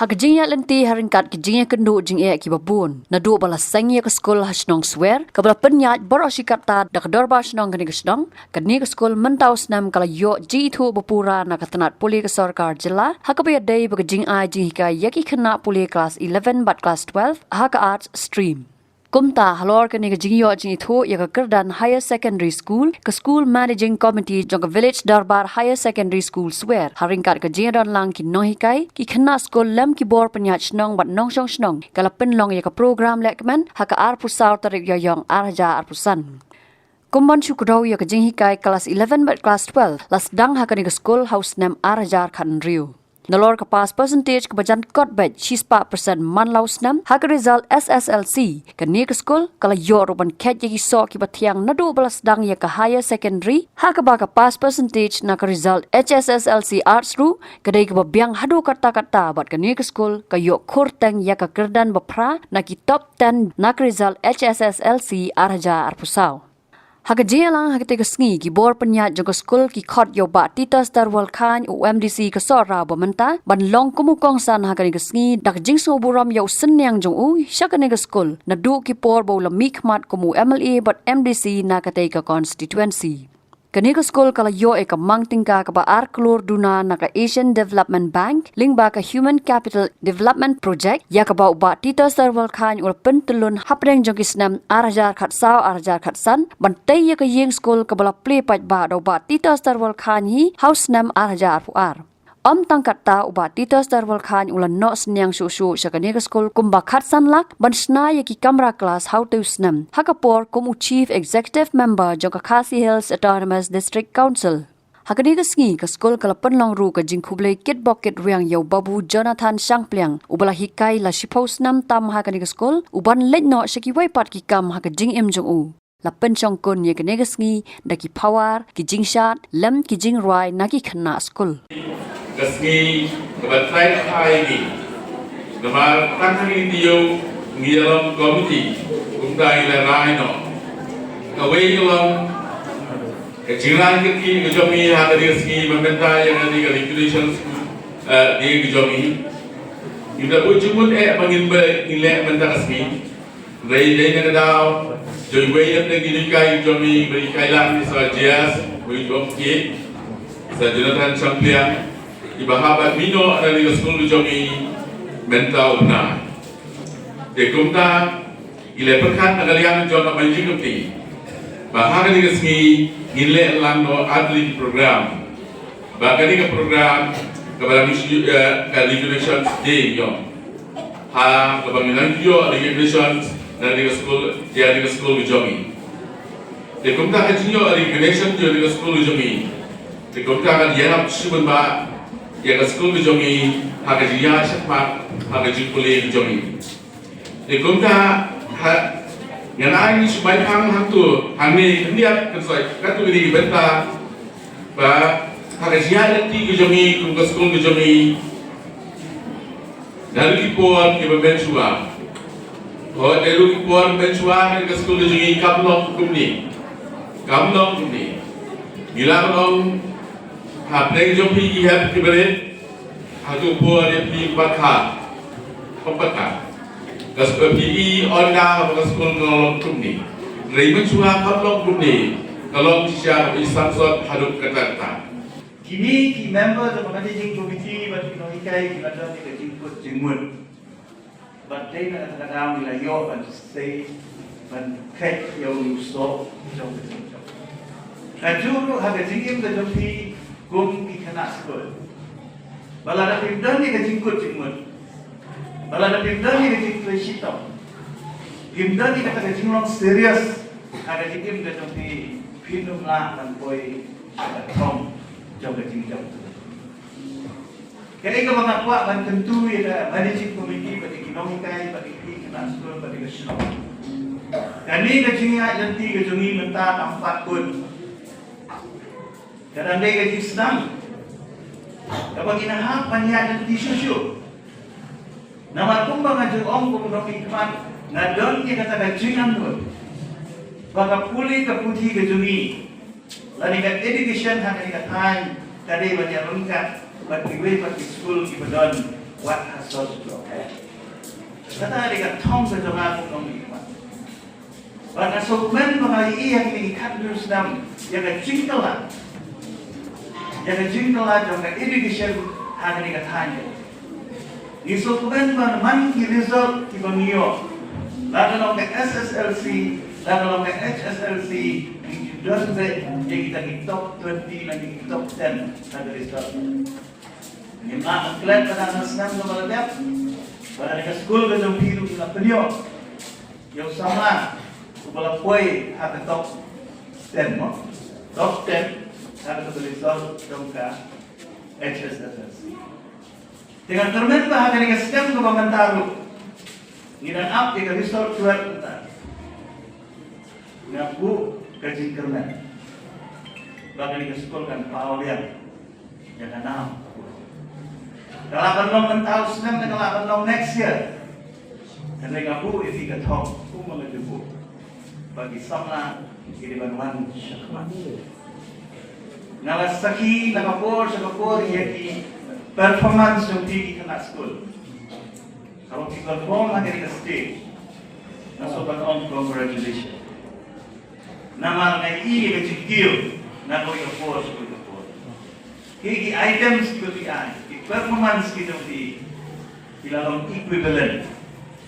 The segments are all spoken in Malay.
Hak Jingïaid Lynti Ryngkat ke Jingeh kendu Jingeh ki babun. Nadu bala sengye ke Skul Hashnong Swer, ke bala penyat berosikarta dak dorba Hashnong kini ke Shnong, kini ke Skul mentau senam kala yo Jingithuh Pura na katanat puli ke Sarkar Jilla, hak ke day bagi Jingïaid Jingeh yaki kena puli kelas 11 bat kelas 12, hak arts stream. Kumta halor kini ke Jingithuh ya ke Kyrdan Higher Secondary School ke School Managing Committee jong ke Village Darbar Higher Secondary School Swer Ryngkat ke Jingdan lang ki nohikai ki kena skol lem ki bor penyat snong bat nong snong kala penlong ya ke program lekmen hak ar pusau tarik yoyong arja ar pusan. Kumban syukurau ya ke Jinghikai kelas 11 bat kelas 12 las dang hak ni ke skol house nem arjar kan riu. Nalor ke pass percentage ke bajan kot bet 4% man laus nam hak result SSLC ke ni ke skul kala yo ruban ket yaki so ki batiang nadu belas dang ya ke higher secondary hak ke ba ke pass percentage na ke result HSSLC arts ru ke dai ke biang hadu kata-kata bat ke ni ke skul ke yo kurteng ya ke Kyrdan bapra na ki top 10 na ke result HSSLC arja arpusau. Hak jelang hak te sngi ki bor penyat jong skul ki khot yo ba titas darwal khan UMDC ke sora bomenta ban long kumukong san hak ni sngi dak jingso buram yo senyang jong u syak ni skul na du ki por bo lamik mat kumu MLA but MDC na kate ka constituency. Kini ke skul kala yo e ka mang tingka ka ba ar klur duna na ka Asian Development Bank ling ba ka Human Capital Development Project ya ka ba uba tita serval khan ul pentelun hapreng jong kisnam arjar khat saw arjar khat san bantai ya ka yeng skul ka bala play pat ba do ba tita serval khan hi house nam arjar fu ar. Tangkat ta uba tita serval khan ulan no senyang su syakani ke skul kumba khat san lak ban sna ya ki kamera class how to snam hakapor kumu chief executive member jong ka Khasi Hills Autonomous District Council. Hakani ke sngi ke skul kala penlong ru ka jingkhublei kit boket riang yo babu Jonathan Shangpliang ubala hikai la shipos nam tam hakani ke skul uban let no syaki wai pat ki kam hak jing im jong u. La penchong kun ye ke negasngi daki power ki jingshat lem ki jingrai naki khna skul. Kasih kebetulan hari ini, nama tangkang dia ngialam komiti, kumtai lerai no, kawai ngialam, kejiran kiki kejomi hari ini meminta yang ada di regulation di kejomi, kita berjumpa mengin nilai mentar kasih, dari negara, jadi yang negeri kai kejomi beri kailan di Sajias, beri jomki, Jonathan Shangpliang. Ibahabat mino ada di skul jomi mental benar. Dekumta ile perkan agalian jona manjing kepti. Bahkan di sini ile lando adli program. Bahkan di program kepada misi regulation day yo. Ha kebanginan yo regulation dari skul jomi. Dekumta kecilnya regulation di skul jomi. Dekumta kan dia subun ba ya ke skul jomi hak dia cepat hak jipuli jomi. Dikumta yang lain supaya hang tu hang dia kesai katu di benta ba hak dia nanti jomi kum ke skul jomi dari kipor ke benchua. Oh dari kipor benchua ke skul jomi kablong kumni. Bila long Hapleng jomi ihap kibere hatu puan yang pi bakha pempaka gas PPE onda gas kun kolom kumni reimen chua kablong kumni kalong tisya isan sot haduk katata kini ki member of managing committee but hikai ki ada ni jingkut jingmun but they na kadang nila yo and stay and ket yo so jong ajuru haga jingim da jopi kum ki kena skul. Bala da pimdan ni jingkut jingmun. Bala da pimdan ni jingkut sitong. Pimdan ni kata jinglong serius. Ada jingim da jopi pinum lah dan boy ada tong jong da jingjong. Kaya ka mga kwa man tentu ya managing committee bagi kinomikai bagi kena skul bagi kesino. Kani ka Jingïaid Lynti ka jungi menta tampat kun. Dan andai gaji sedang dapat inahapan ya dan tisu nama kumbang ajeng om kumbang ikman ngadon kita kata gajian tu baka puli ke putih ke jumi lani kat education hak ni kat hai tadi banyak Ryngkat bagi we bagi skul ki badon วัดฮัสโซสโลแค่ถ้าได้กับท่องเป็นจังหวะของน้องอีกวันวันนั้นสุขมันบางทียังมีขั้นรุ่นดำยังกับจิงตลาดยังกับจิงตลาดยังกับ education หากันกับทานอยู่นี่สุขมันที่ result ที่บางทีlaluน้องกับ SSLC laluน้องกับ HSLC yang juga yang kita di top 20 lagi di top 10 ada result. Ini mak kalian pada anak senang sama letiap pada dekat Skul ke jauh hidup kita penyo yang sama kepala kue ada top 10 mo top 10 ada result dongka HSLC. Dengan termen bahagia dengan sistem kebanggaan taruh. Ngidan up jika result keluar kita. Ngaku kaji kerana. Bagai di sekolah kan Paulian yang enam. Kalau abang mentau senang dengan abang next year. Karena ngaku itu ketong, aku mengejubu. Bagi sama ini bantuan syakmat. Nalas saki, nakapor, yaki performance yang tinggi kena Skul. Kalau kita perform lagi di stage, nasobat on congratulations. Nama ngai ke Jingithuh, nak kau ikut Kiki items seperti ini, performance kita di dalam equivalent,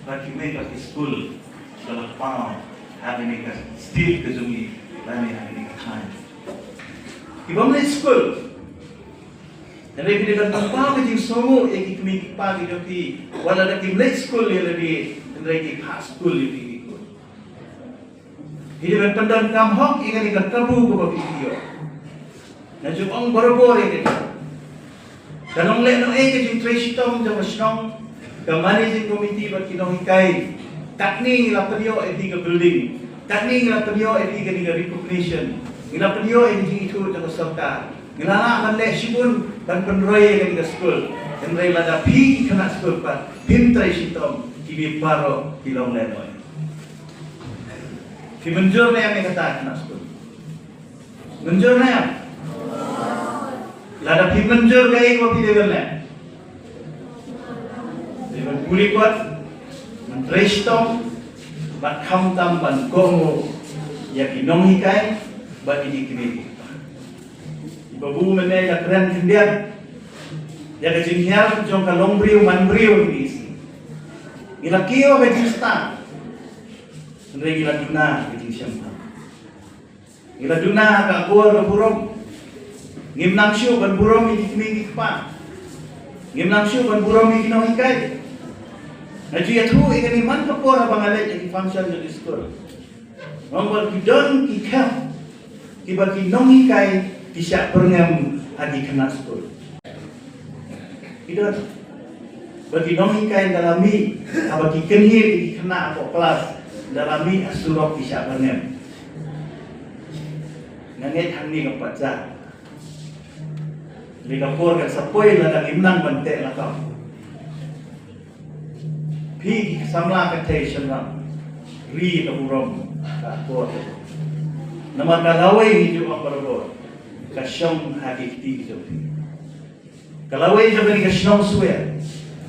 bagi mereka di Skul dalam pound, hari ini still kezumi, lain hari ini time. Kita mulai Skul, dan kita dapat pound kecil semua, yang kita pagi jadi, walau kita mulai Skul yang lebih, dan lagi khas Skul yang lebih. Ini berpendan kamhok ikan ikan terbu ke bagi dia. Najib orang berbor ini. Dan orang lain orang yang jin trace tom jam senang ke managing committee bagi orang ikai. Tak ni ngilap dia edi ke building. Tak ni ngilap dia edi ke recognition. Ngilap dia edi itu jam serta. Ngilala mandek sibun dan penroy ke Skul. Dan rai lada pi kena Skul pat. Pin trace tom kibi paro kilong lain. Di menjur na yang kata nak Skul. Menjur na yang. Lada di menjur kaya ko pilih na. Di menjuri kuat, mentrestong, bat kamtam ban komo, ya kinong hikay, bat idikini. Ibabu menay ya keren tindian, ya ke Jingïaid jong ka longbriu manbriu ini isi. Ilakiyo ke Jingstang. Mereka gila duna ke Jingsyampa. Gila duna ke Abuar ke Burong. Ngim nangsyu ban Burong ini keminggi kepa. Ngim nangsyu ban Burong ini kinong ikai. Jingithuh ikan iman ke Pura bangalet yang function di Skul. Ngomong kidon kikam. Kiba kinong ikai kisah perngam hadi kena Skul. Kidon. Bagi nong ikai dalami abagi kenhir kena apa kelas. Dalami asurok kisah bernem. Nanget hangni kepaca. Likapur kan sapoi lada imnang bantek lakam. Pi samla katation ram. Ri kaburom kapur. Nama kalawai hidup aparabor. Kasyong hakikti hidup. Kalawai jom ni kasyong Swer.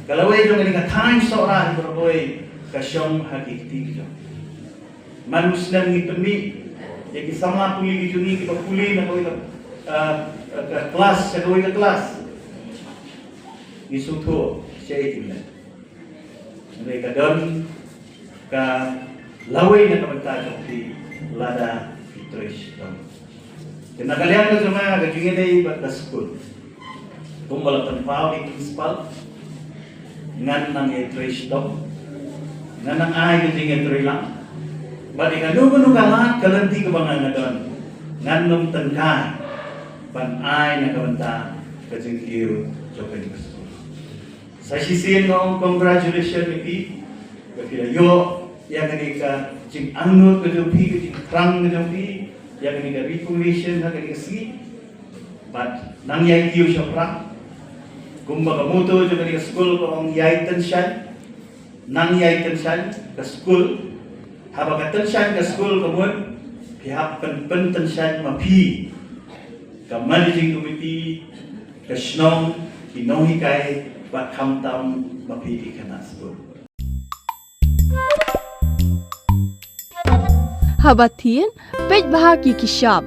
Kalawai jom ni time seorang berboy kasyong hakikti hidup. Manusia ni pemik, jadi sama puli gitu ni kita puli nak kau ke kelas, sekali ke kelas. Jingithuh saya itu lah. Mereka don ke lawai nak bertajuk di lada fitrish don. Kena kalian tu semua ke Jingeh buat Skul. Kumpul penpau di principal, ngan nang fitrish don, ngan nang ai ke Jingeh terilang. Bagi kanu kalat kelenti kebangan ngadon nganum tengkai ban ai na kawanta ke Jingithuh jokan ke Skul. Saya sisin ngom congratulations ipi bagi yo yang kini ka jing angut ke jopi ke jing krang ke jopi yang kini ka recognition ha kini ka si but nang yai tiu syapra kumba ka moto jo kini ka Skul ko ong yai tenshan nang yai tenshan ke Skul. Habang tensyan ke Skul kemudian pihak tensyan mapi ke managing committee ke Shillong kinong hikai but come down mapi kana Skul. Habatin, pej bahagi kishab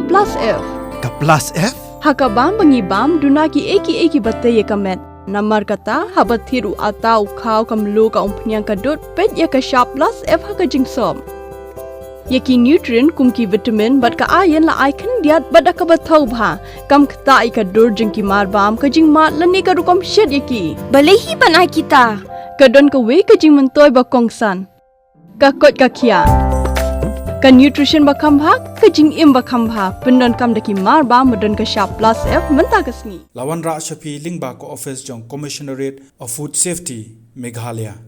plus F. Ka plus F? Hakabam bangibam dunaki eki batay kamet. Namar kata habathiru atau kau kamlu ka umpnyang kadut pej ya kishab plus F haka jingsom. Yaki nutrient kumki vitamin bat ka ayan la aikan diat bat ka bathau bha kam kta ika dur jingki marbam ka jingmat lani ka rukom shed yaki. Balehi banai kita. Kadon ka we ka jing mentoy ba kongsan. Ka kot ka kia. Ka nutrition ba khambha ka jing im ba khambha pendon kam daki marba modon ka sharp plus F menta kasni. Lawan Ra Shapi Lingba ko office jong Commissionerate of Food Safety Meghalaya.